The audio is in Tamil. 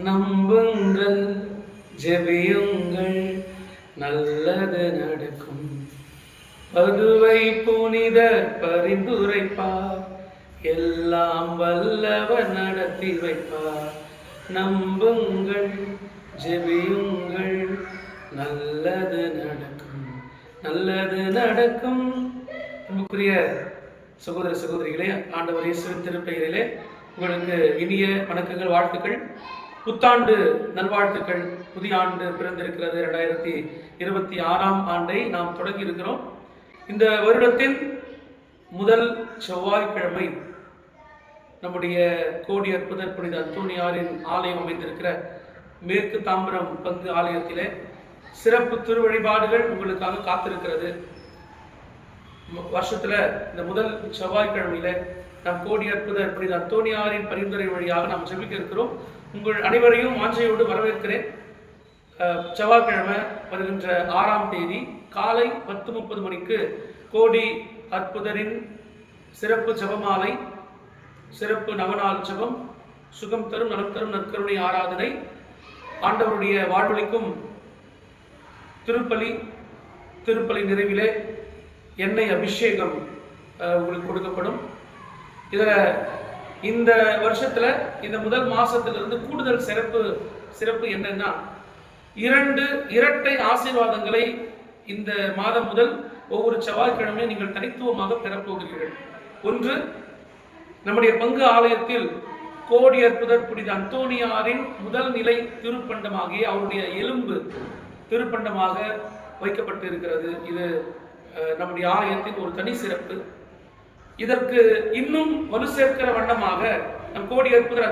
நம்புங்கள், ஜெபியுங்கள், நல்லது நடக்கும். பதுவை புனித பரிந்துரைப்பார், எல்லாம் வல்லவர் நடத்தி வைப்பார். நம்புங்கள், ஜெபியுங்கள், நல்லது நடக்கும், நல்லது நடக்கும். அன்புக்குரிய சகோதர சகோதரிகளே, ஆண்டவர் இயேசுவின் திருப்பெயரிலே உங்களுக்கு இனிய வணக்கங்கள், வாழ்த்துக்கள், புத்தாண்டு நல்வாழ்த்துக்கள். புதிய ஆண்டு பிறந்திருக்கிறது. 2026ஆம் ஆண்டை நாம் தொடங்கி இருக்கிறோம். இந்த வருடத்தின் முதல் செவ்வாய்க்கிழமை நம்முடைய கோடி அற்புதர் புனித அந்தோணியாரின் ஆலயம் அமைந்திருக்கிற மேற்கு தாம்பரம் பங்கு ஆலயத்திலே சிறப்பு திருவழிபாடுகள் உங்களுக்காக காத்திருக்கிறது. வருஷத்துல இந்த முதல் செவ்வாய்க்கிழமையில நாம் கோடி அற்புதர் புனித அந்தோணியாரின் பரிந்துரை வழியாக நாம் ஜெபிக்க இருக்கிறோம். உங்கள் அனைவரையும் வாஞ்சையோடு வரவேற்கிறேன். செவ்வாய்க்கிழமை வருகின்ற 6ஆம் தேதி காலை 10:30 மணிக்கு கோடி அற்புதரின் சிறப்பு ஜெபமாலை, சிறப்பு நவநாள் ஜெபம், சுகம் தரும் நலம் தரும் நற்கருணை ஆராதனை, ஆண்டவருடைய வாழ்வழிக்கும் திருப்பலி நிறைவிலே எண்ணெய் அபிஷேகம் உங்களுக்கு கொடுக்கப்படும். இதில் இந்த வருஷத்துல இந்த முதல் மாசத்திலிருந்து கூடுதல் சிறப்பு என்னன்னா, 2 இரட்டை ஆசீர்வாதங்களை இந்த மாதம் முதல் ஒவ்வொரு செவ்வாய்க்கிழமையும் நீங்கள் தனித்துவமாக பெறப்போகிறீர்கள். ஒன்று, நம்முடைய பங்கு ஆலயத்தில் கோடி அற்புதர் புனித அந்தோணியாரின் முதல் நிலை திருப்பண்டமாகிய அவருடைய எலும்பு திருப்பண்டமாக வைக்கப்பட்டு இருக்கிறது. இது நம்முடைய ஆலயத்தின் ஒரு தனி சிறப்பு. இதற்கு இன்னும் வலு சேர்க்கிற வண்ணமாக நம் கோடி அற்புதர்